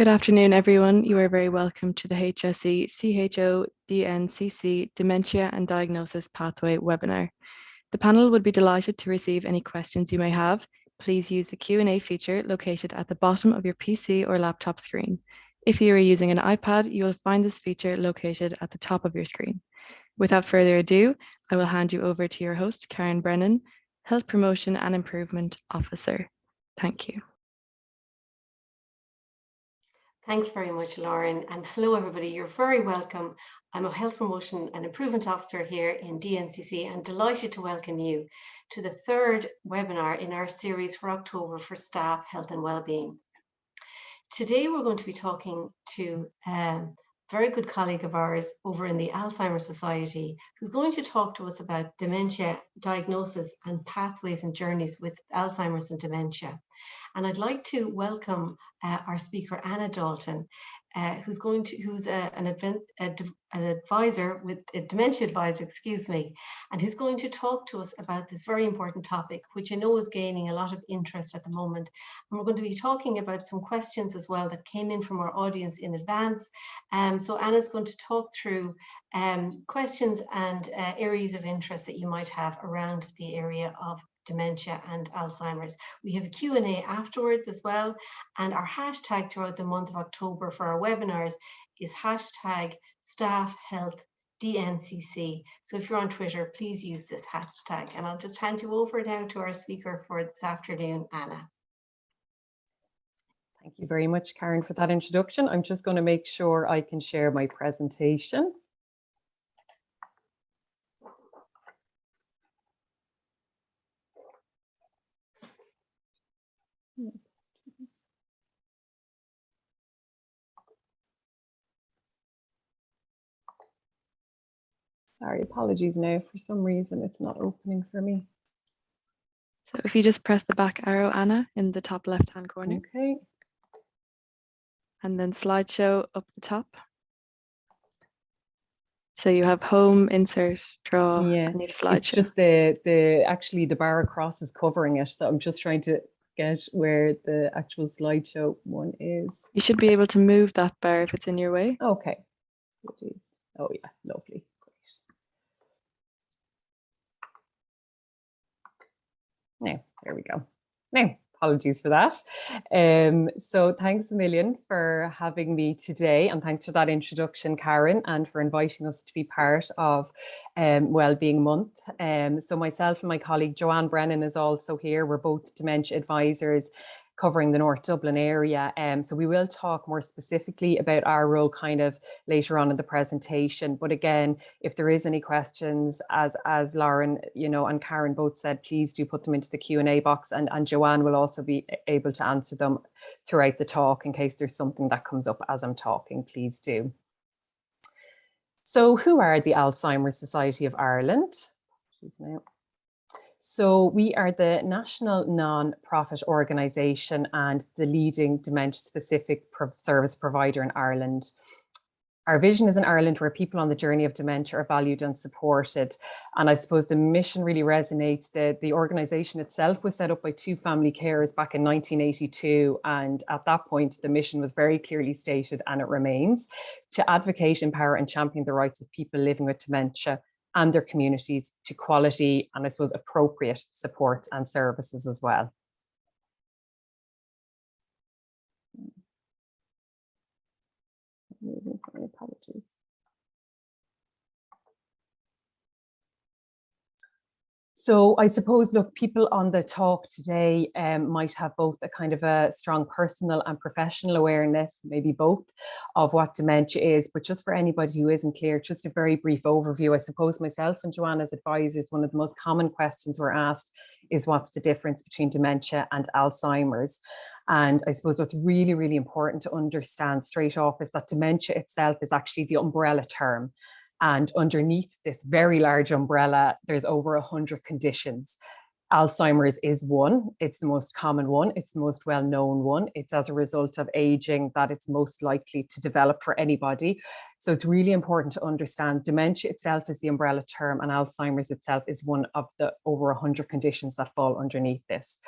Good afternoon, everyone. You are very welcome to the HSE CHO DNCC Dementia and Diagnosis Pathway webinar. The panel would be delighted to receive any questions you may have. Please use the Q&A feature located at the bottom of your PC or laptop screen. If you are using an iPad, you will find this feature located at the top of your screen. Without further ado, I will hand you over to your host, Karen Brennan, Health Promotion and Improvement Officer. Thank you. Thanks very much, Lauren, and hello everybody. You're very welcome. I'm a Health Promotion and Improvement Officer here in DNCC and delighted to welcome you to the third webinar in our series for October for staff health and wellbeing. Today we're going to be talking to a very good colleague of ours over in the Alzheimer Society who's going to talk to us about dementia diagnosis and pathways and journeys with Alzheimer's and dementia. And I'd like to welcome our speaker, Anna Dalton, who's an advisor with a dementia advisor, and who's going to talk to us about this very important topic, which I know is gaining a lot of interest at the moment. And we're going to be talking about some questions as well that came in from our audience in advance. So Anna's going to talk through questions and areas of interest that you might have around the area of dementia and Alzheimer's. We have a Q&A afterwards as well, and our hashtag throughout the month of October for our webinars is hashtag staff health DNCC. So if you're on Twitter, please use this hashtag, and I'll just hand you over now to our speaker for this afternoon, Anna. Thank you very much, Karen, for that introduction. I'm just going to make sure I can share my presentation. Sorry, apologies now. For some reason, it's not opening for me. So if you just press the back arrow, Anna, in the top left-hand corner. Okay. And then slideshow up the top. So you have home, insert, draw, and your slideshow. It's just actually the bar across is covering it. So I'm just trying to get where the actual slideshow one is. You should be able to move that bar if it's in your way. Okay. Oh yeah, lovely. Now, there we go. Now, apologies for that. So thanks a million for having me today, and thanks for that introduction, Karen, and for inviting us to be part of Wellbeing Month. So myself and my colleague Joanne Brennan is also here. We're both dementia advisors covering the North Dublin area. So we will talk more specifically about our role kind of later on in the presentation. But again, if there is any questions, as Lauren, and Karen both said, please do put them into the Q&A box, and Joanne will also be able to answer them throughout the talk in case there's something that comes up as I'm talking, please do. So who are the Alzheimer Society of Ireland? So we are the national non-profit organisation and the leading dementia-specific service provider in Ireland. Our vision is an Ireland where people on the journey of dementia are valued and supported. And I suppose the mission really resonates. The organisation itself was set up by two family carers back in 1982. And at that point, the mission was very clearly stated, and it remains, to advocate, empower and champion the rights of people living with dementia and their communities to quality and I suppose appropriate supports and services as well. Apologies. So I suppose, look, people on the talk today might have both a kind of a strong personal and professional awareness, maybe both, of what dementia is. But just for anybody who isn't clear, just a very brief overview. I suppose myself and Joanne as advisors, one of the most common questions we're asked is what's the difference between dementia and Alzheimer's? And I suppose what's really, really important to understand straight off is that dementia itself is actually the umbrella term. And underneath this very large umbrella, there's over 100 conditions. Alzheimer's is one. It's the most common one. It's the most well-known one. It's as a result of aging that it's most likely to develop for anybody. So it's really important to understand dementia itself is the umbrella term, and Alzheimer's itself is one of the over 100 conditions that fall underneath this.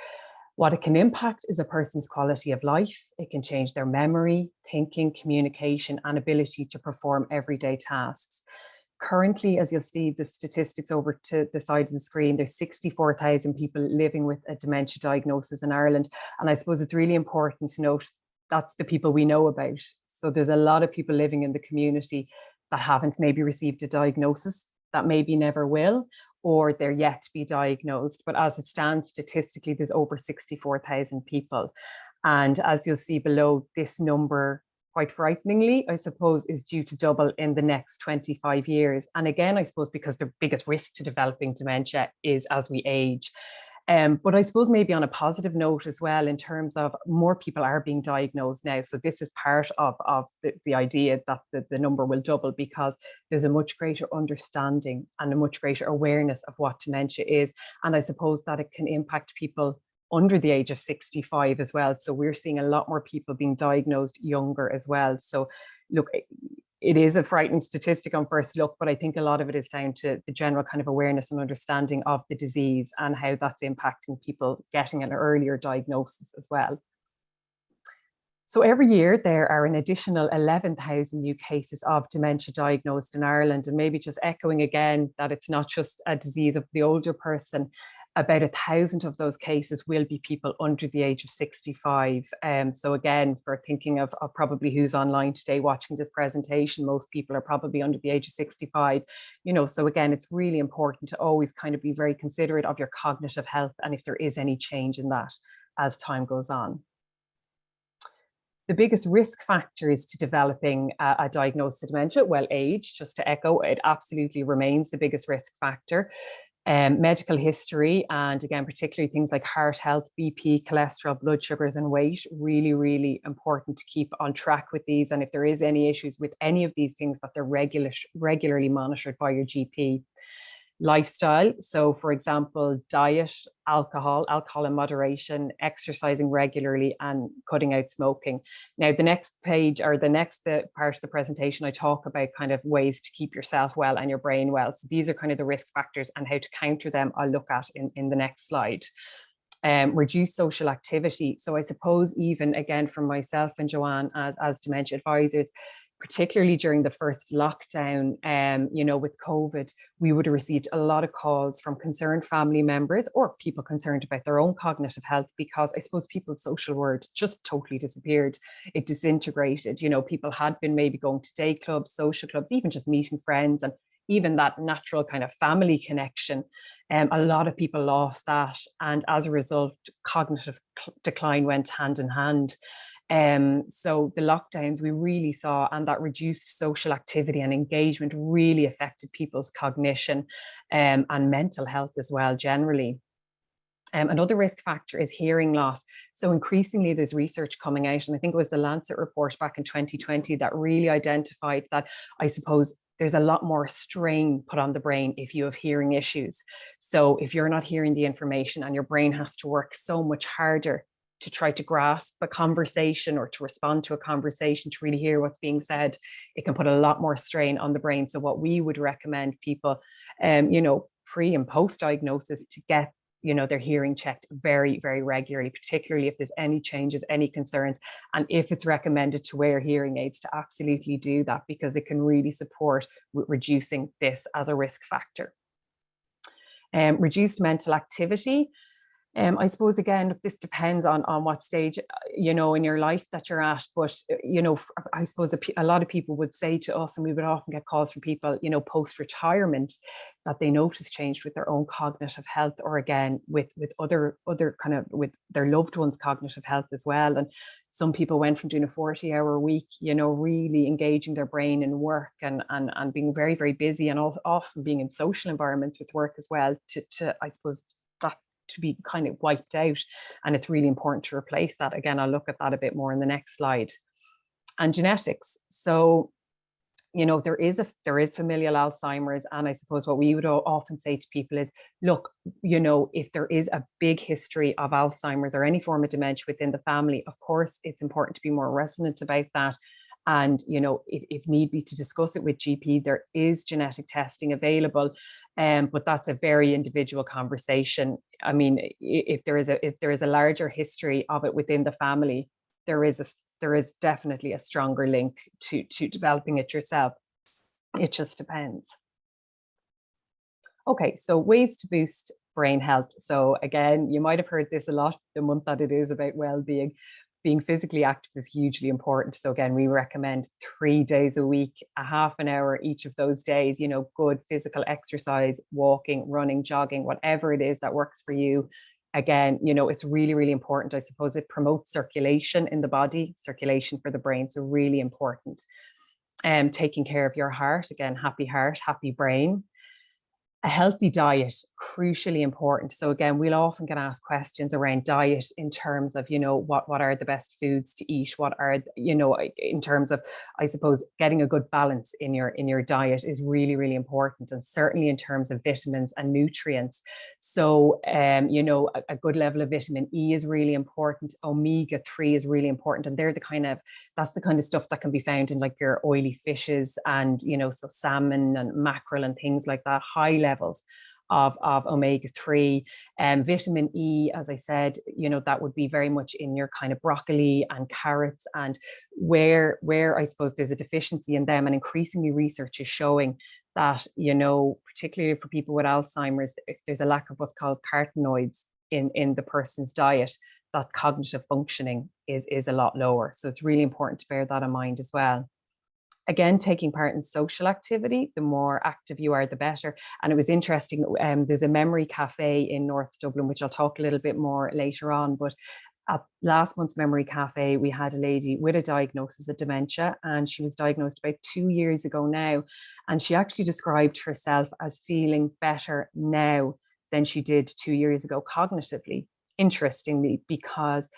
What it can impact is a person's quality of life. It can change their memory, thinking, communication, and ability to perform everyday tasks. Currently, as you'll see the statistics over to the side of the screen, there's 64,000 people living with a dementia diagnosis in Ireland. And I suppose it's really important to note that's the people we know about. So there's a lot of people living in the community that haven't maybe received a diagnosis, that maybe never will, or they're yet to be diagnosed. But as it stands statistically, there's over 64,000 people. And as you'll see below, this number, quite frighteningly, I suppose, is due to double in the next 25 years. And again, I suppose because the biggest risk to developing dementia is as we age. But I suppose maybe on a positive note as well, in terms of more people are being diagnosed now. So this is part of the idea that the number will double, because there's a much greater understanding and a much greater awareness of what dementia is. And I suppose that it can impact people under the age of 65 as well. So we're seeing a lot more people being diagnosed younger as well. So look, it is a frightening statistic on first look, but I think a lot of it is down to the general kind of awareness and understanding of the disease and how that's impacting people getting an earlier diagnosis as well. So every year there are an additional 11,000 new cases of dementia diagnosed in Ireland. And maybe just echoing again that it's not just a disease of the older person, about 1,000 of those cases will be people under the age of 65. So again, for thinking of probably who's online today watching this presentation, most people are probably under the age of 65. So again, it's really important to always kind of be very considerate of your cognitive health and if there is any change in that as time goes on. The biggest risk factors to developing a diagnosis of dementia, well, age, just to echo, it absolutely remains the biggest risk factor. Medical history, and again, particularly things like heart health, BP, cholesterol, blood sugars, and weight, really, really important to keep on track with these. And if there is any issues with any of these things, that they're regularly monitored by your GP. Lifestyle, so for example, diet, alcohol in moderation, exercising regularly, and cutting out smoking. Now, the next page, or the next part of the presentation, I talk about kind of ways to keep yourself well and your brain well. So these are kind of the risk factors, and how to counter them I'll look at in the next slide. Reduce social activity. So I suppose even again from myself and Joanne as dementia advisors, particularly during the first lockdown, with COVID, we would have received a lot of calls from concerned family members or people concerned about their own cognitive health, because I suppose people's social world just totally disappeared. It disintegrated. People had been maybe going to day clubs, social clubs, even just meeting friends, and even that natural kind of family connection. A lot of people lost that. And as a result, cognitive decline went hand in hand. So the lockdowns we really saw, and that reduced social activity and engagement really affected people's cognition and mental health as well, generally. Another risk factor is hearing loss. So increasingly there's research coming out, and I think it was the Lancet report back in 2020 that really identified that, I suppose, there's a lot more strain put on the brain if you have hearing issues. So if you're not hearing the information, and your brain has to work so much harder to try to grasp a conversation or to respond to a conversation, to really hear what's being said, it can put a lot more strain on the brain. So what we would recommend people, pre and post diagnosis, to get their hearing checked very, very regularly, particularly if there's any changes, any concerns, and if it's recommended to wear hearing aids, to absolutely do that, because it can really support with reducing this as a risk factor. Reduced mental activity. I suppose, again, this depends on what stage, in your life that you're at. But, I suppose a lot of people would say to us, and we would often get calls from people, post-retirement, that they notice change with their own cognitive health, or again, with other kind of, with their loved ones' cognitive health as well. And some people went from doing a 40-hour week, really engaging their brain in work and being very, very busy, and also often being in social environments with work as well, to I suppose, that to be kind of wiped out. And it's really important to replace that. Again, I'll look at that a bit more in the next slide. And genetics. So, there is familial Alzheimer's, and I suppose what we would often say to people is, look, if there is a big history of Alzheimer's or any form of dementia within the family, of course, it's important to be more resonant about that, And, you know, if need be to discuss it with GP, there is genetic testing available, but that's a very individual conversation. I mean, if there is a larger history of it within the family, there is definitely a stronger link to developing it yourself. It just depends. Okay, so ways to boost brain health. So again, you might have heard this a lot the month that it is about well-being. Being physically active is hugely important. So again, we recommend 3 days a week, a half an hour each of those days, you know, good physical exercise, walking, running, jogging, whatever it is that works for you. Again, you know, it's really, really important. I suppose it promotes circulation in the body, circulation for the brain. So really important. Taking care of your heart, again, happy heart, happy brain. A healthy diet, crucially important. So again, we'll often get asked questions around diet in terms of, you know, what are the best foods to eat? What are, you know, in terms of, I suppose, getting a good balance in your diet is really, really important. And certainly in terms of vitamins and nutrients. So, you know, a good level of vitamin E is really important. Omega-3 is really important. And that's the kind of stuff that can be found in like your oily fishes and, you know, so salmon and mackerel and things like that, high levels of omega-3. Vitamin E, as I said, you know, that would be very much in your kind of broccoli and carrots, and where I suppose there's a deficiency in them. And increasingly research is showing that, you know, particularly for people with Alzheimer's, if there's a lack of what's called carotenoids in the person's diet, that cognitive functioning is a lot lower. So it's really important to bear that in mind as well. Again, taking part in social activity, the more active you are, the better. And it was interesting, there's a memory cafe in North Dublin, which I'll talk a little bit more later on. But at last month's memory cafe, we had a lady with a diagnosis of dementia, and she was diagnosed about 2 years ago now. And she actually described herself as feeling better now than she did 2 years ago cognitively, interestingly, because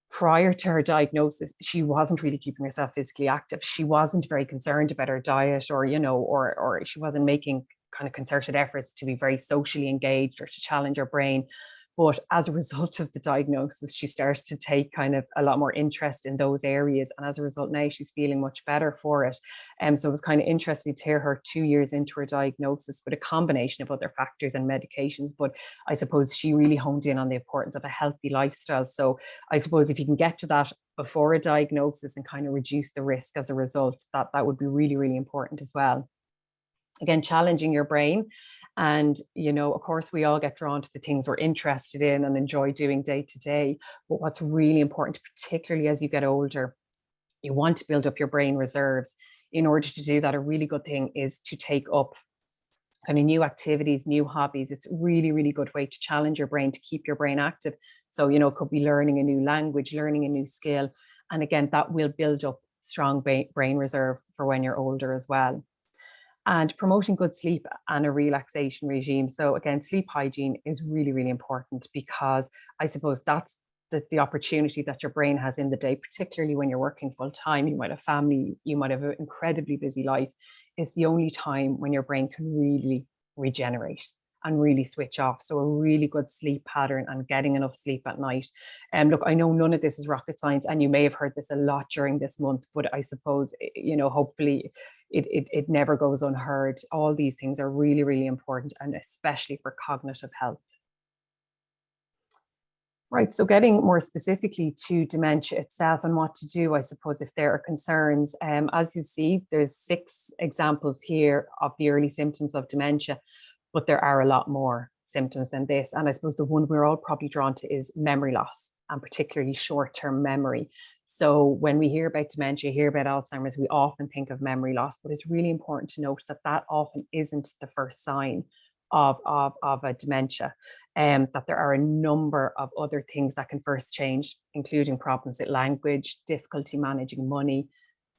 prior to her diagnosis, she wasn't really keeping herself physically active. She wasn't very concerned about her diet, or, you know, or she wasn't making kind of concerted efforts to be very socially engaged or to challenge her brain. But as a result of the diagnosis, she started to take kind of a lot more interest in those areas. And as a result, now she's feeling much better for it. So it was kind of interesting to hear her 2 years into her diagnosis with a combination of other factors and medications. But I suppose she really honed in on the importance of a healthy lifestyle. So I suppose if you can get to that before a diagnosis and kind of reduce the risk as a result, that would be really, really important as well. Again, challenging your brain. And, you know, of course, we all get drawn to the things we're interested in and enjoy doing day to day. But what's really important, particularly as you get older, you want to build up your brain reserves. In order to do that, a really good thing is to take up kind of new activities, new hobbies. It's really, really good way to challenge your brain, to keep your brain active. So, you know, it could be learning a new language, learning a new skill. And again, that will build up strong brain reserve for when you're older as well. And promoting good sleep and a relaxation regime. So again, sleep hygiene is really, really important, because I suppose that's the opportunity that your brain has in the day, particularly when you're working full time. You might have family, you might have an incredibly busy life. It's the only time when your brain can really regenerate and really switch off. So a really good sleep pattern and getting enough sleep at night. And look, I know none of this is rocket science, and you may have heard this a lot during this month, but I suppose, you know, hopefully it never goes unheard. All these things are really, really important, and especially for cognitive health. Right, so getting more specifically to dementia itself and what to do, I suppose, if there are concerns. As you see, there's 6 examples here of the early symptoms of dementia, but there are a lot more symptoms than this. And I suppose the one we're all probably drawn to is memory loss, and particularly short-term memory. So when we hear about dementia, hear about Alzheimer's, we often think of memory loss, but it's really important to note that that often isn't the first sign of a dementia, that there are a number of other things that can first change, including problems with language, difficulty managing money,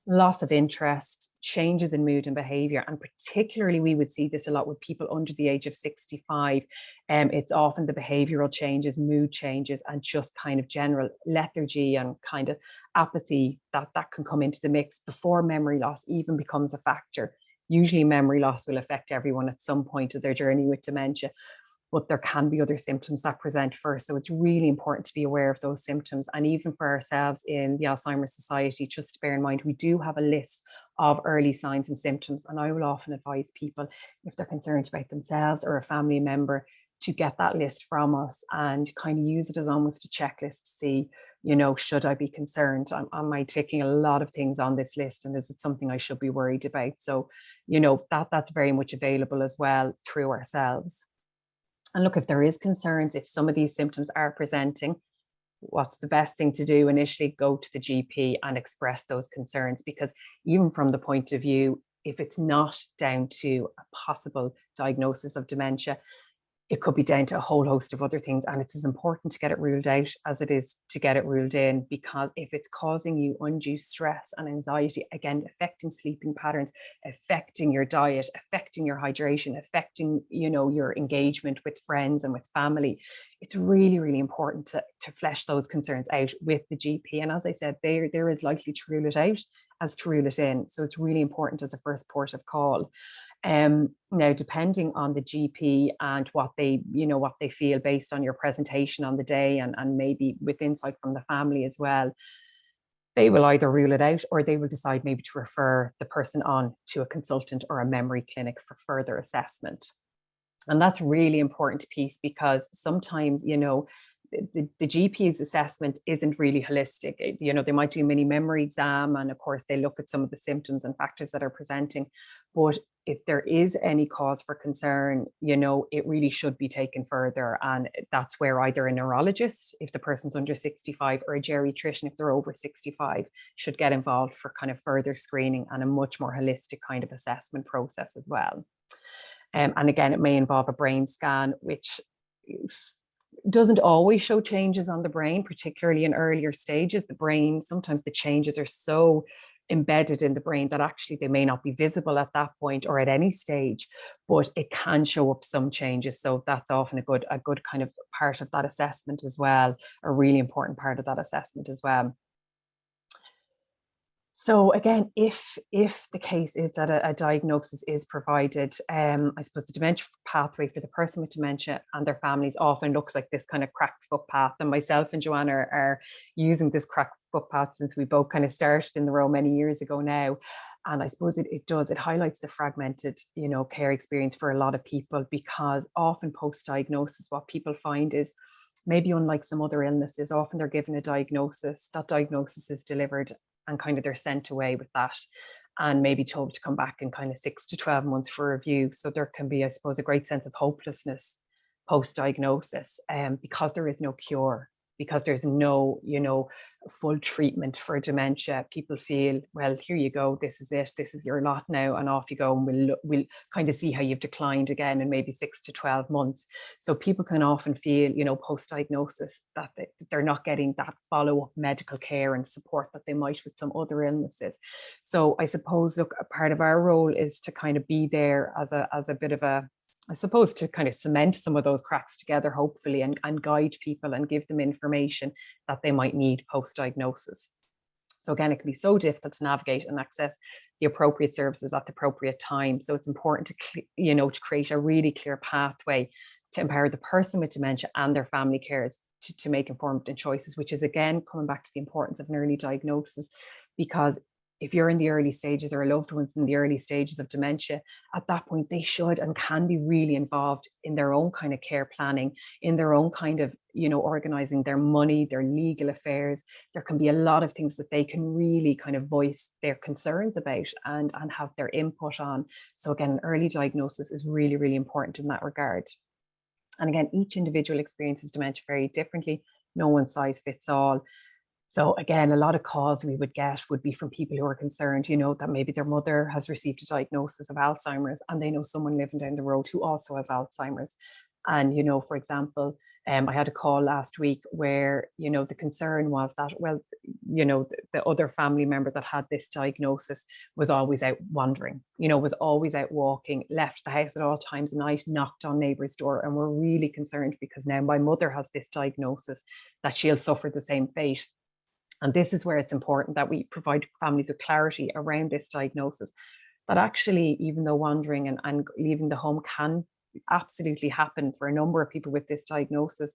loss of interest, changes in mood and behavior. And particularly we would see this a lot with people under the age of 65. It's often the behavioral changes, mood changes, and just kind of general lethargy and kind of apathy that can come into the mix before memory loss even becomes a factor. Usually memory loss will affect everyone at some point of their journey with dementia. but there can be other symptoms that present first. So it's really important to be aware of those symptoms. And even for ourselves in the Alzheimer Society, just to bear in mind, we do have a list of early signs and symptoms. And I will often advise people, if they're concerned about themselves or a family member, to get that list from us and kind of use it as almost a checklist to see, should I be concerned? Am I ticking a lot of things on this list? And is it something I should be worried about? So, that's very much available as well through ourselves. And look, if there is concerns, if some of these symptoms are presenting, what's the best thing to do? Initially, go to the GP and express those concerns, because even from the point of view, if it's not down to a possible diagnosis of dementia, it could be down to a whole host of other things. And it's as important to get it ruled out as it is to get it ruled in, because if it's causing you undue stress and anxiety, again, affecting sleeping patterns, affecting your diet, affecting your hydration, affecting, your engagement with friends and with family, it's really, really important to flesh those concerns out with the GP. And as I said, they're as likely to rule it out as to rule it in. So it's really important as a first port of call. Now, depending on the GP and what they feel based on your presentation on the day, and maybe with insight from the family as well, they will either rule it out or they will decide maybe to refer the person on to a consultant or a memory clinic for further assessment. And that's really important piece, because sometimes, the GP's assessment isn't really holistic. They might do a mini memory exam, and of course they look at some of the symptoms and factors that are presenting. But if there is any cause for concern, it really should be taken further. And that's where either a neurologist, if the person's under 65, or a geriatrician, if they're over 65, should get involved for kind of further screening and a much more holistic kind of assessment process as well. And again, it may involve a brain scan, which doesn't always show changes on the brain, particularly in earlier stages. The brain, sometimes the changes are so embedded in the brain that actually they may not be visible at that point or at any stage, but it can show up some changes. So that's often a good kind of part of that assessment as well, a really important part of that assessment as well. So again, if the case is that a diagnosis is provided, I suppose the dementia pathway for the person with dementia and their families often looks like this kind of cracked footpath. And myself and Joanna are using this cracked footpath since we both kind of started in the role many years ago now. And I suppose it highlights the fragmented, care experience for a lot of people, because often post-diagnosis, what people find is, maybe unlike some other illnesses, often they're given a diagnosis, that diagnosis is delivered, and kind of they're sent away with that, and maybe told to come back in kind of 6 to 12 months for review. So there can be, I suppose, a great sense of hopelessness post-diagnosis, because there is no cure, because there's no, full treatment for dementia. People feel, well, here you go, this is it, this is your lot now, and off you go, and we'll kind of see how you've declined again in maybe 6 to 12 months. So people can often feel, post-diagnosis, that they're not getting that follow-up medical care and support that they might with some other illnesses. So I suppose, look, a part of our role is to kind of be there as a bit of a, I suppose, to kind of cement some of those cracks together, hopefully, and guide people and give them information that they might need post-diagnosis. So again, it can be so difficult to navigate and access the appropriate services at the appropriate time. So it's important to, to create a really clear pathway to empower the person with dementia and their family carers to make informed choices, which is, again, coming back to the importance of an early diagnosis, because if you're in the early stages, or a loved one's in the early stages of dementia, at that point, they should and can be really involved in their own kind of care planning, in their own kind of, organizing their money, their legal affairs. There can be a lot of things that they can really kind of voice their concerns about and have their input on. So again, an early diagnosis is really, really important in that regard. And again, each individual experiences dementia very differently. No one size fits all. So again, a lot of calls we would get would be from people who are concerned, that maybe their mother has received a diagnosis of Alzheimer's, and they know someone living down the road who also has Alzheimer's. And, for example, I had a call last week where, the concern was that, well, the other family member that had this diagnosis was always out wandering, was always out walking, left the house at all times of night, knocked on neighbour's door. And we're really concerned because now my mother has this diagnosis, that she'll suffer the same fate. And this is where it's important that we provide families with clarity around this diagnosis, that actually, even though wandering and leaving the home can absolutely happen for a number of people with this diagnosis.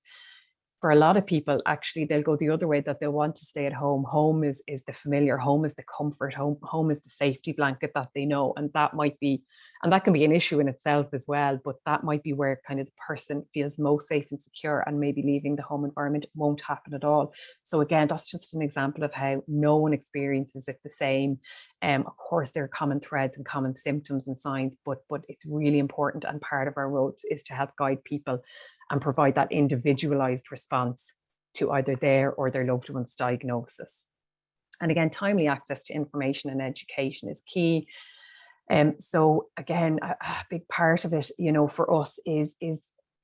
For a lot of people, actually, they'll go the other way, that they'll want to stay at home. Home is the familiar, home is the comfort, home is the safety blanket that they know. And that might be, and that can be an issue in itself as well, but that might be where kind of the person feels most safe and secure, and maybe leaving the home environment won't happen at all. So again, that's just an example of how no one experiences it the same. Of course, there are common threads and common symptoms and signs, but it's really important, and part of our role is to help guide people and provide that individualized response to either their or their loved one's diagnosis. And again, timely access to information and education is key. So again, a big part of it, for us is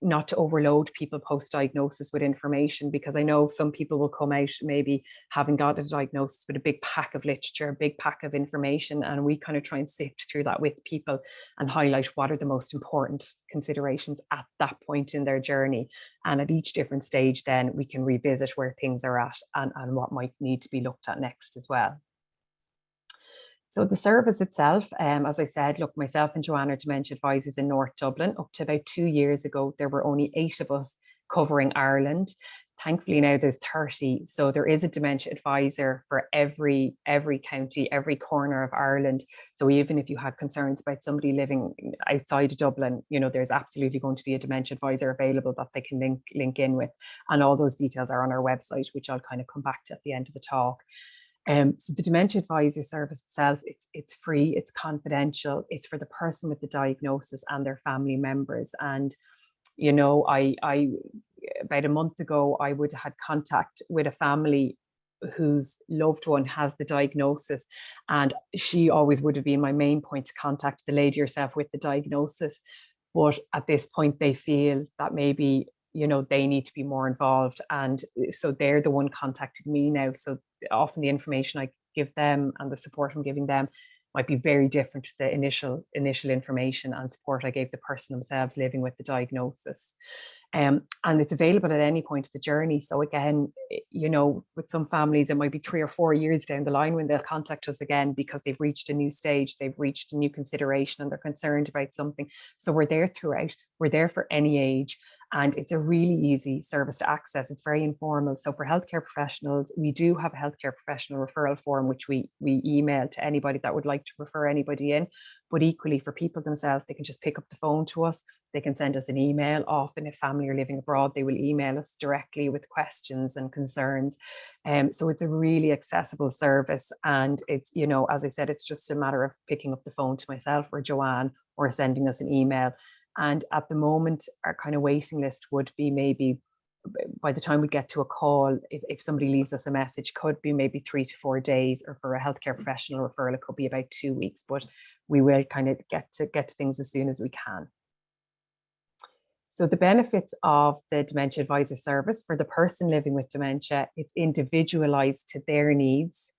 not to overload people post-diagnosis with information, because I know some people will come out maybe having got a diagnosis with a big pack of literature, a big pack of information, and we kind of try and sift through that with people and highlight what are the most important considerations at that point in their journey. And at each different stage, then we can revisit where things are at and what might need to be looked at next as well. So the service itself, as I said, look, myself and Joanne are dementia advisors in North Dublin. Up to about 2 years ago, there were only 8 of us covering Ireland. Thankfully now there's 30. So there is a dementia advisor for every county, every corner of Ireland. So even if you had concerns about somebody living outside of Dublin, there's absolutely going to be a dementia advisor available that they can link in with. And all those details are on our website, which I'll kind of come back to at the end of the talk. So the dementia advisor service itself, it's free, it's confidential, it's for the person with the diagnosis and their family members. And, I about a month ago, I would have had contact with a family whose loved one has the diagnosis, and she always would have been my main point of contact, the lady herself with the diagnosis. But at this point, they feel that maybe they need to be more involved. And so they're the one contacting me now. So often the information I give them and the support I'm giving them might be very different to the initial information and support I gave the person themselves living with the diagnosis. And it's available at any point of the journey. So again, with some families, it might be 3 or 4 years down the line when they'll contact us again because they've reached a new stage, they've reached a new consideration, and they're concerned about something. So we're there throughout. We're there for any age. And it's a really easy service to access. It's very informal. So for healthcare professionals, we do have a healthcare professional referral form, which we email to anybody that would like to refer anybody in. But equally for people themselves, they can just pick up the phone to us. They can send us an email. Often if family are living abroad, they will email us directly with questions and concerns. So it's a really accessible service. And it's, as I said, it's just a matter of picking up the phone to myself or Joanne or sending us an email. And at the moment, our kind of waiting list would be maybe by the time we get to a call, if somebody leaves us a message, could be maybe 3 to 4 days, or for a healthcare professional referral, it could be about 2 weeks, but we will kind of get to things as soon as we can. So the benefits of the dementia advisor service for the person living with dementia, it's individualized to their needs.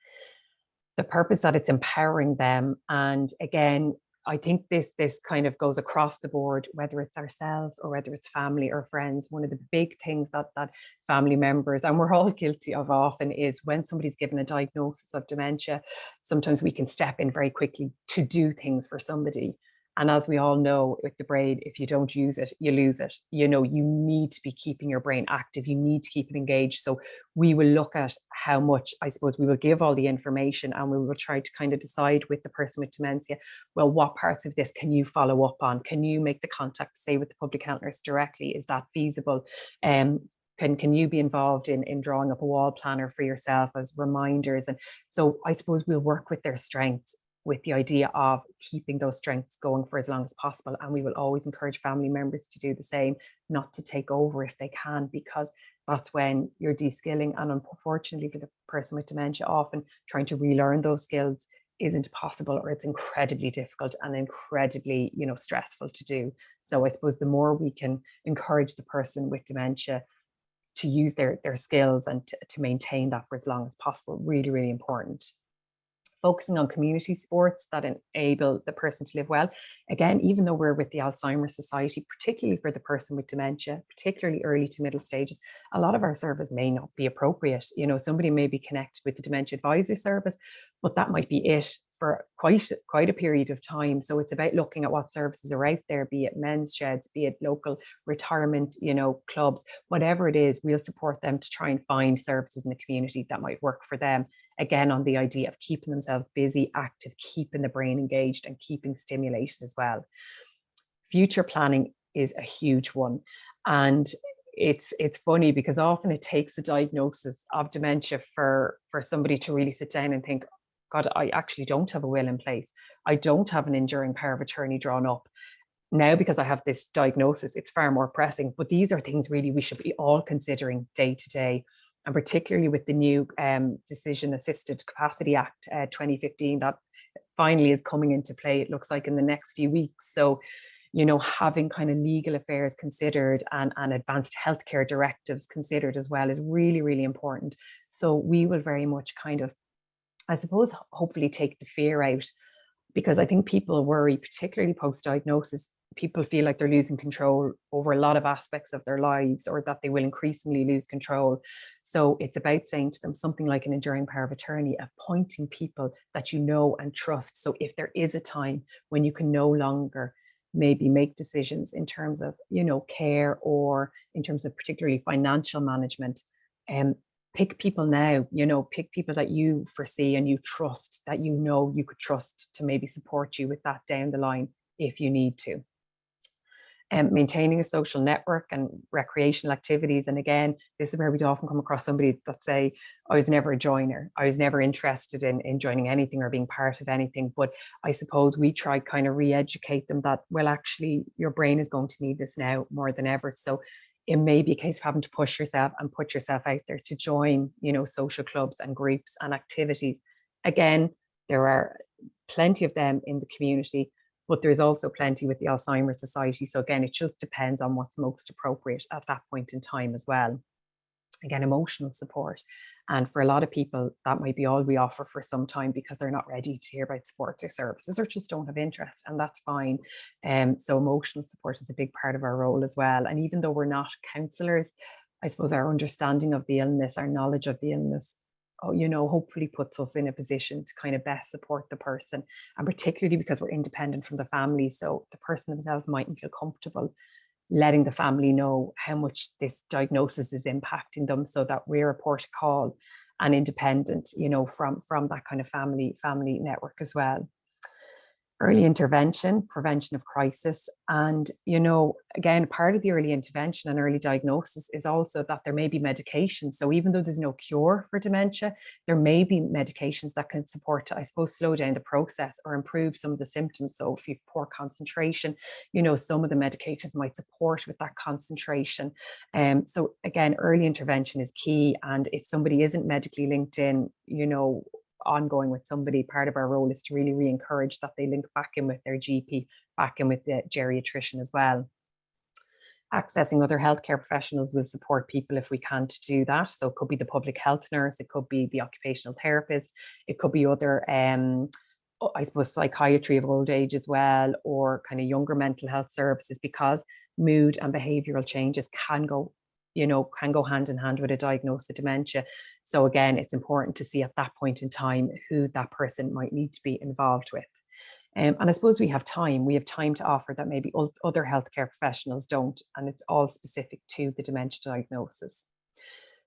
The purpose that it's empowering them. And again, I think this kind of goes across the board, whether it's ourselves or whether it's family or friends. One of the big things that family members, and we're all guilty of often, is when somebody's given a diagnosis of dementia, sometimes we can step in very quickly to do things for somebody. And as we all know, with the brain, if you don't use it, you lose it. You need to be keeping your brain active. You need to keep it engaged. So we will look at how much, I suppose, we will give all the information, and we will try to kind of decide with the person with dementia, well, what parts of this can you follow up on? Can you make the contact, say, with the public health nurse directly? Is that feasible? Can you be involved in drawing up a wall planner for yourself as reminders? And so I suppose we'll work with their strengths, with the idea of keeping those strengths going for as long as possible. And we will always encourage family members to do the same, not to take over if they can, because that's when you're de-skilling. And unfortunately for the person with dementia, often trying to relearn those skills isn't possible, or it's incredibly difficult and incredibly, stressful to do. So I suppose the more we can encourage the person with dementia to use their skills and to maintain that for as long as possible, really, really important. Focusing on community sports that enable the person to live well. Again, even though we're with the Alzheimer Society, particularly for the person with dementia, particularly early to middle stages, a lot of our service may not be appropriate. You know, somebody may be connected with the dementia advisor service, but that might be it for quite a period of time. So it's about looking at what services are out there, be it men's sheds, be it local retirement, you know, clubs, whatever it is. We'll support them to try and find services in the community that might work for them. Again, on the idea of keeping themselves busy, active, keeping the brain engaged and keeping stimulated as well. Future planning is a huge one. And it's funny because often it takes a diagnosis of dementia for somebody to really sit down and think, God, I actually don't have a will in place. I don't have an enduring power of attorney drawn up. Now, because I have this diagnosis, it's far more pressing. But these are things really we should be all considering day to day. And particularly with the new Decision Assisted Capacity Act 2015 that finally is coming into play, it looks like in the next few weeks. So, you know, having kind of legal affairs considered and advanced healthcare directives considered as well is really, really important. So we will very much kind of, I suppose, hopefully take the fear out, because I think people worry, particularly post-diagnosis, people feel like they're losing control over a lot of aspects of their lives, or that they will increasingly lose control. So it's about saying to them something like an enduring power of attorney, appointing people that you know and trust. So if there is a time when you can no longer maybe make decisions in terms of, you know, care or in terms of particularly financial management, pick people now, you know, pick people that you foresee and you trust, that you know you could trust to maybe support you with that down the line if you need to. Maintaining a social network and recreational activities. And again, this is where we'd often come across somebody that say, I was never a joiner. I was never interested in joining anything or being part of anything. But I suppose we try kind of re-educate them that, well, actually, your brain is going to need this now more than ever. So it may be a case of having to push yourself and put yourself out there to join, you know, social clubs and groups and activities. Again, there are plenty of them in the community, but there's also plenty with the Alzheimer Society. So again, it just depends on what's most appropriate at that point in time as well. Again, emotional support. And for a lot of people, that might be all we offer for some time because they're not ready to hear about supports or services or just don't have interest, and that's fine. So emotional support is a big part of our role as well. And even though we're not counsellors, I suppose our understanding of the illness, our knowledge of the illness, you know, hopefully puts us in a position to kind of best support the person, and particularly because we're independent from the family. So the person themselves mightn't feel comfortable letting the family know how much this diagnosis is impacting them, so that we're a port of call and independent, you know, from that kind of family network as well. Early intervention, prevention of crisis. And, you know, again, part of the early intervention and early diagnosis is also that there may be medications. So even though there's no cure for dementia, there may be medications that can support, I suppose, slow down the process or improve some of the symptoms. So if you've poor concentration, you know, some of the medications might support with that concentration. So again, early intervention is key. And if somebody isn't medically linked in, you know, ongoing with somebody, part of our role is to really re-encourage that they link back in with their GP, back in with the geriatrician as well. Accessing other healthcare professionals will support people if we can't do that. So it could be the public health nurse, it could be the occupational therapist, it could be other, I suppose, psychiatry of old age as well, or kind of younger mental health services, because mood and behavioural changes can go hand in hand with a diagnosis of dementia. So again, it's important to see at that point in time who that person might need to be involved with. And I suppose we have time to offer that maybe other healthcare professionals don't, and it's all specific to the dementia diagnosis.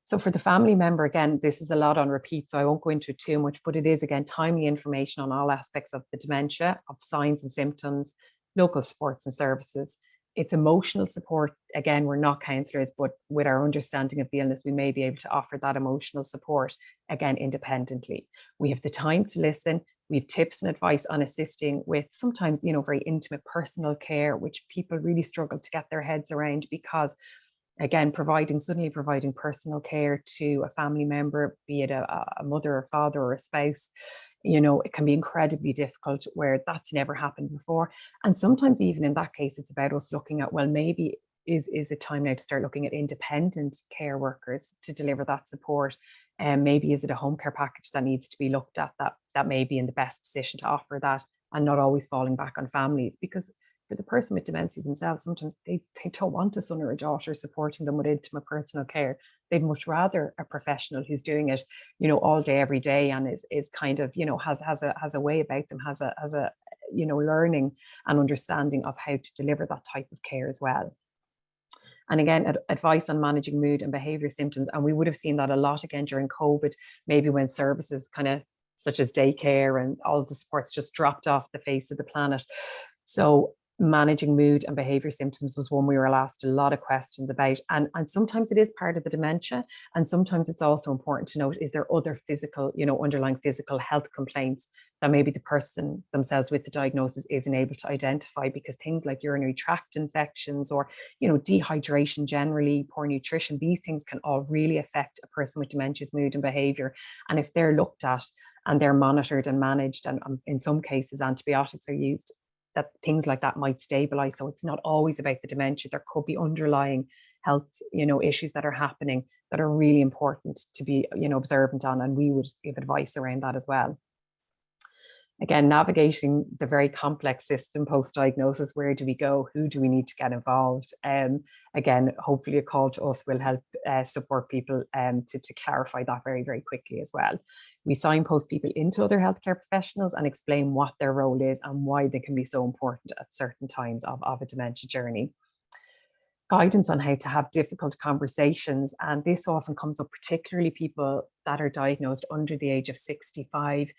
So for the family member, again, this is a lot on repeat, so I won't go into it too much, but it is, again, timely information on all aspects of the dementia, of signs and symptoms, local supports and services. It's emotional support. Again, we're not counsellors, but with our understanding of the illness, we may be able to offer that emotional support, again, independently. We have the time to listen. We have tips and advice on assisting with sometimes, you know, very intimate personal care, which people really struggle to get their heads around, because again, suddenly providing personal care to a family member, be it a mother or father or a spouse, you know, it can be incredibly difficult where that's never happened before. And sometimes even in that case, it's about us looking at, well, maybe is it time now to start looking at independent care workers to deliver that support? And maybe is it a home care package that needs to be looked at that may be in the best position to offer that, and not always falling back on families, because for the person with dementia themselves, sometimes they don't want a son or a daughter supporting them with intimate personal care. They'd much rather a professional who's doing it, you know, all day, every day, and is kind of, you know, has a way about them, has a you know, learning and understanding of how to deliver that type of care as well. And again, advice on managing mood and behavior symptoms. And we would have seen that a lot again during COVID, maybe when services kind of such as daycare and all of the supports just dropped off the face of the planet. So managing mood and behavior symptoms was one we were asked a lot of questions about. And sometimes it is part of the dementia. And sometimes it's also important to note, is there other physical, you know, underlying physical health complaints that maybe the person themselves with the diagnosis isn't able to identify, because things like urinary tract infections or, you know, dehydration generally, poor nutrition, these things can all really affect a person with dementia's mood and behavior. And if they're looked at and they're monitored and managed, and in some cases antibiotics are used, that things like that might stabilize. So it's not always about the dementia. There could be underlying health, you know, issues that are happening that are really important to be, you know, observant on, and we would give advice around that as well. Again, navigating the very complex system post-diagnosis, where do we go? Who do we need to get involved? Again, hopefully a call to us will help support people to clarify that very, very quickly as well. We signpost people into other healthcare professionals and explain what their role is and why they can be so important at certain times of a dementia journey. Guidance on how to have difficult conversations, and this often comes up particularly people that are diagnosed under the age of 65,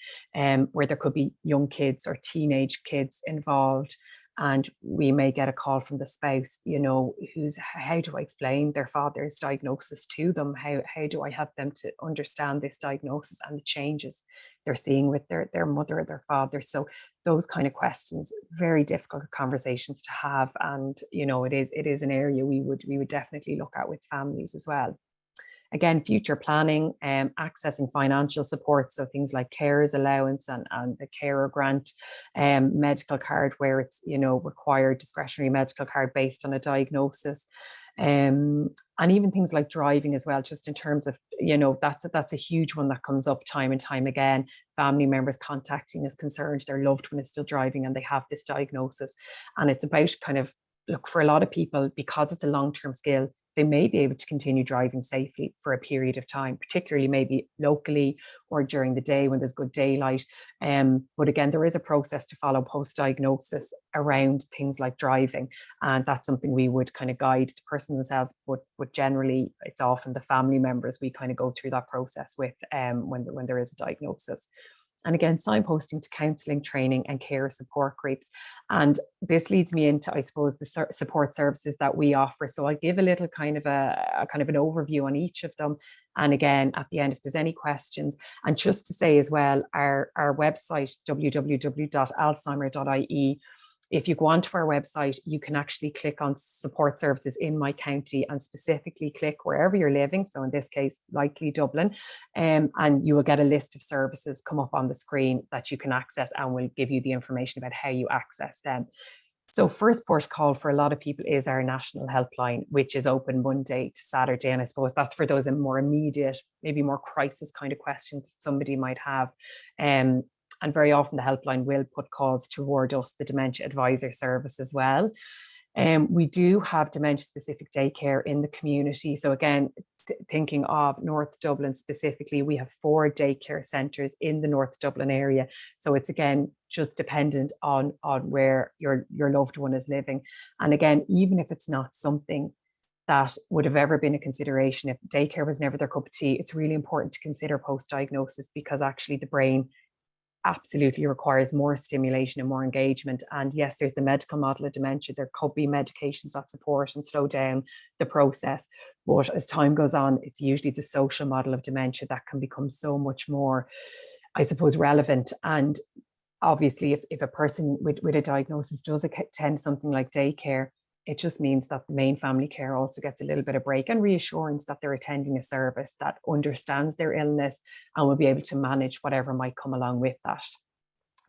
where there could be young kids or teenage kids involved, and we may get a call from the spouse, you know, how do I explain their father's diagnosis to them? How do I help them to understand this diagnosis and the changes they're seeing with their mother or their father? So those kind of questions, very difficult conversations to have. And, you know, it is an area we would definitely look at with families as well. Again, future planning, accessing financial support, so things like carers allowance and the carer grant, medical card where it's, you know, required discretionary medical card based on a diagnosis, and even things like driving as well, just in terms of, you know, that's a huge one that comes up time and time again. Family members contacting us concerned their loved one is still driving and they have this diagnosis, and it's about kind of, look, for a lot of people, because it's a long-term skill, they may be able to continue driving safely for a period of time, particularly maybe locally or during the day when there's good daylight. But again, there is a process to follow post-diagnosis around things like driving. And that's something we would kind of guide the person themselves, but generally it's often the family members we kind of go through that process with when there is a diagnosis. And again, signposting to counselling, training and care support groups. And this leads me into, I suppose, the support services that we offer. So I'll give a little kind of an overview on each of them. And again, at the end, if there's any questions, and just to say as well, our website, www.alzheimer.ie, if you go onto our website, you can actually click on support services in my county and specifically click wherever you're living. So in this case, likely Dublin, and you will get a list of services come up on the screen that you can access, and we'll give you the information about how you access them. So first port of call for a lot of people is our national helpline, which is open Monday to Saturday. And I suppose that's for those in more immediate, maybe more crisis kind of questions somebody might have. And very often the helpline will put calls toward us, the Dementia Advisor Service as well. We do have dementia-specific daycare in the community. So again, thinking of North Dublin specifically, we have 4 daycare centres in the North Dublin area. So it's again just dependent on where your loved one is living. And again, even if it's not something that would have ever been a consideration, if daycare was never their cup of tea, it's really important to consider post-diagnosis, because actually the brain absolutely requires more stimulation and more engagement. And yes, there's the medical model of dementia. There could be medications that support and slow down the process. But as time goes on, it's usually the social model of dementia that can become so much more, I suppose, relevant. And obviously, if a person with a diagnosis does attend something like daycare, it just means that the main family care also gets a little bit of break and reassurance that they're attending a service that understands their illness and will be able to manage whatever might come along with that.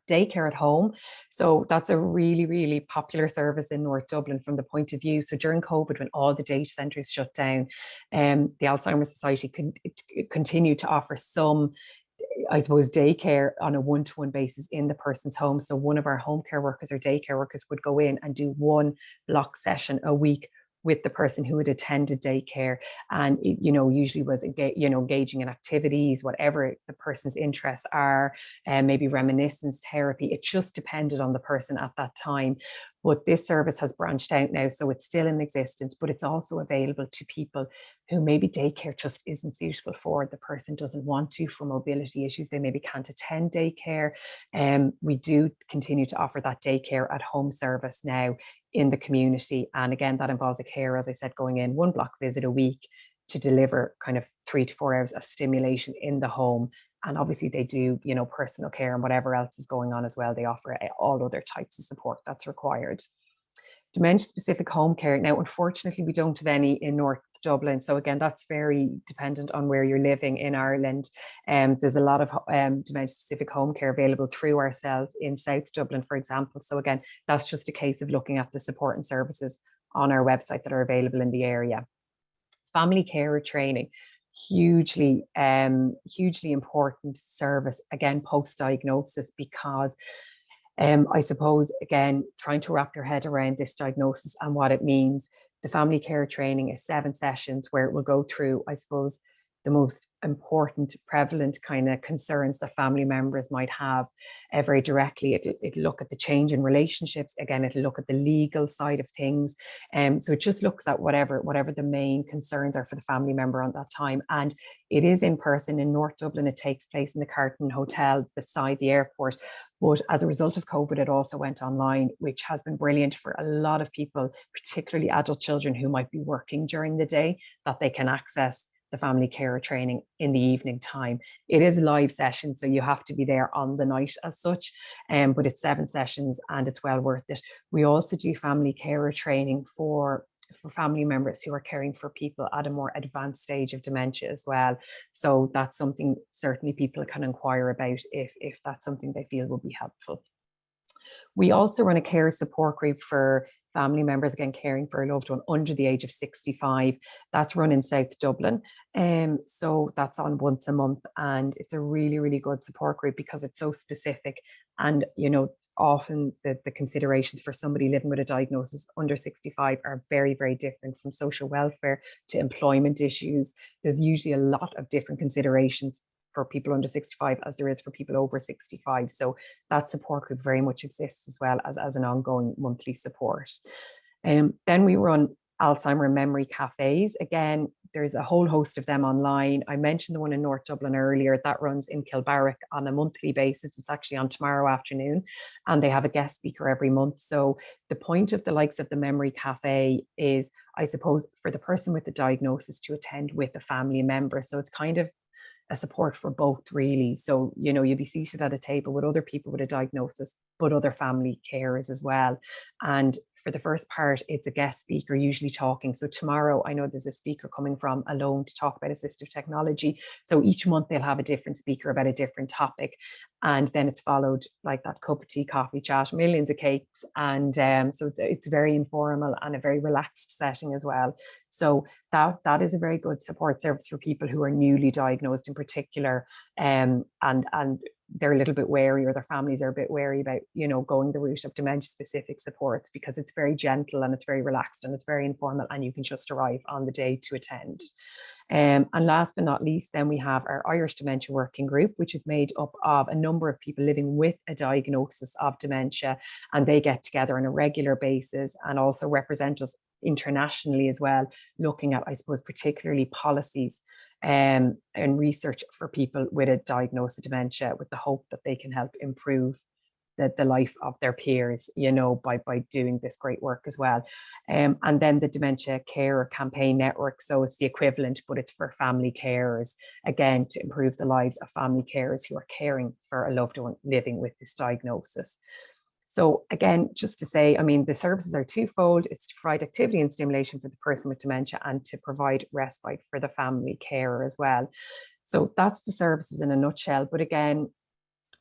Daycare at home. So that's a really, really popular service in North Dublin from the point of view. So during COVID, when all the day centres shut down, the Alzheimer Society continued to offer some I suppose, daycare on a one-to-one basis in the person's home. So one of our home care workers or daycare workers would go in and do one block session a week with the person who had attended daycare, and it, usually was engaging in activities, whatever the person's interests are, and maybe reminiscence therapy. It just depended on the person at that time. But this service has branched out now, so it's still in existence, but it's also available to people who maybe daycare just isn't suitable for. The person doesn't want to for mobility issues. They maybe can't attend daycare. We do continue to offer that daycare at home service now in the community. And again, that involves a carer, as I said, going in one block visit a week to deliver kind of 3 to 4 hours of stimulation in the home. And obviously they do, personal care and whatever else is going on as well. They offer all other types of support that's required. Dementia-specific home care. Now, unfortunately, we don't have any in North Dublin. So again, that's very dependent on where you're living in Ireland. There's a lot of dementia-specific home care available through ourselves in South Dublin, for example. So again, that's just a case of looking at the support and services on our website that are available in the area. Family carer training. Hugely important service, again, post-diagnosis, because I suppose, again, trying to wrap your head around this diagnosis and what it means. The family care training is 7 sessions where it will go through, I suppose, the most important, prevalent kind of concerns that family members might have very directly. It'll look at the change in relationships. Again, it'll look at the legal side of things. So it just looks at whatever the main concerns are for the family member on that time. And it is in person in North Dublin. It takes place in the Carton Hotel beside the airport. But as a result of COVID, it also went online, which has been brilliant for a lot of people, particularly adult children who might be working during the day, that they can access the family carer training in the evening time. It is a live session, so you have to be there on the night as such, but it's 7 sessions and it's well worth it. We also do family carer training for family members who are caring for people at a more advanced stage of dementia as well. So that's something certainly people can inquire about if that's something they feel will be helpful. We also run a care support group for family members, again, caring for a loved one under the age of 65. That's run in South Dublin. So that's on once a month, and it's a really, really good support group because it's so specific. And, often the considerations for somebody living with a diagnosis under 65 are very, very different, from social welfare to employment issues. There's usually a lot of different considerations for people under 65 as there is for people over 65. So that support group very much exists as well as an ongoing monthly support. Then we run Alzheimer memory cafes. Again, there's a whole host of them online. I mentioned the one in North Dublin earlier. That runs in Kilbarrack on a monthly basis. It's actually on tomorrow afternoon, and they have a guest speaker every month. So the point of the likes of the memory cafe is, I suppose, for the person with the diagnosis to attend with a family member. So it's kind of a support for both, really. So, you'll be seated at a table with other people with a diagnosis, but other family carers as well. And for the first part, it's a guest speaker usually talking. So tomorrow, I know there's a speaker coming from Alone to talk about assistive technology. So each month they'll have a different speaker about a different topic. And then it's followed like that cup of tea, coffee chat, millions of cakes. And so it's very informal and a very relaxed setting as well. So that is a very good support service for people who are newly diagnosed in particular, and they're a little bit wary, or their families are a bit wary about, going the route of dementia-specific supports, because it's very gentle and it's very relaxed and it's very informal, and you can just arrive on the day to attend. And last but not least, then we have our Irish Dementia Working Group, which is made up of a number of people living with a diagnosis of dementia, and they get together on a regular basis and also represent us internationally as well, looking at, I suppose, particularly policies and research for people with a diagnosis of dementia, with the hope that they can help improve the life of their peers, by doing this great work as well. And then the Dementia Carer Campaign Network. So it's the equivalent, but it's for family carers, again, to improve the lives of family carers who are caring for a loved one living with this diagnosis. So again, just to say, the services are twofold. It's to provide activity and stimulation for the person with dementia, and to provide respite for the family carer as well. So that's the services in a nutshell. But again,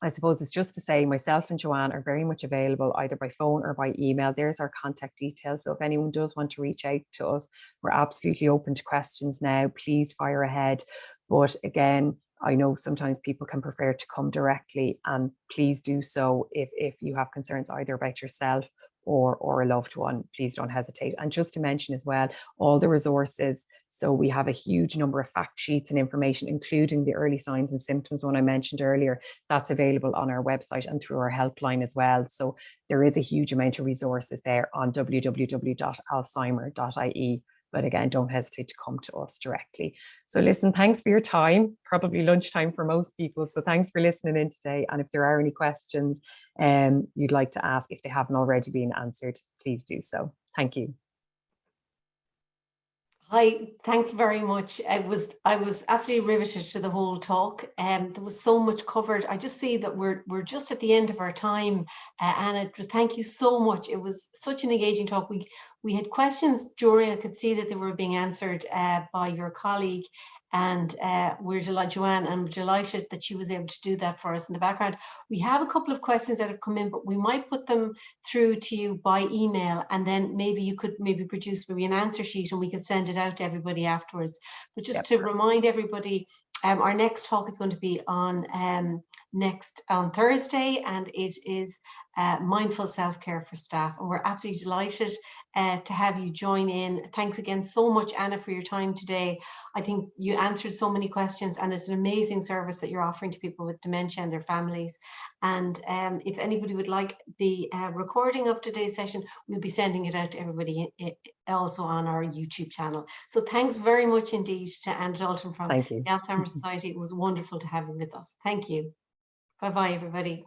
I suppose it's just to say, myself and Joanne are very much available either by phone or by email. There's our contact details. So if anyone does want to reach out to us, we're absolutely open to questions now. Please fire ahead. But again, I know sometimes people can prefer to come directly, and please do so if you have concerns either about yourself or a loved one. Please don't hesitate. And just to mention as well, all the resources. So we have a huge number of fact sheets and information, including the early signs and symptoms one I mentioned earlier. That's available on our website and through our helpline as well. So there is a huge amount of resources there on www.alzheimer.ie. But again, don't hesitate to come to us directly. So listen, thanks for your time, probably lunchtime for most people. So thanks for listening in today. And if there are any questions you'd like to ask, if they haven't already been answered, please do so. Thank you. Hi, thanks very much. I was absolutely riveted to the whole talk. There was so much covered. I just see that we're just at the end of our time, and thank you so much. It was such an engaging talk. We had questions during. I could see that they were being answered by your colleague, and we're delighted, Joanne, and I'm delighted that she was able to do that for us in the background. We have a couple of questions that have come in, but we might put them through to you by email, and then maybe you could produce an answer sheet and we could send it out to everybody afterwards. But just to remind everybody, our next talk is going to be on Thursday, and it is mindful self-care for staff, and we're absolutely delighted to have you join in. Thanks again so much, Anna, for your time today. I think you answered so many questions, and it's an amazing service that you're offering to people with dementia and their families. And if anybody would like the recording of today's session, we'll be sending it out to everybody also on our YouTube channel. So thanks very much indeed to Anna Dalton from the Alzheimer Society. It was wonderful to have you with us. Thank you. Bye-bye, everybody.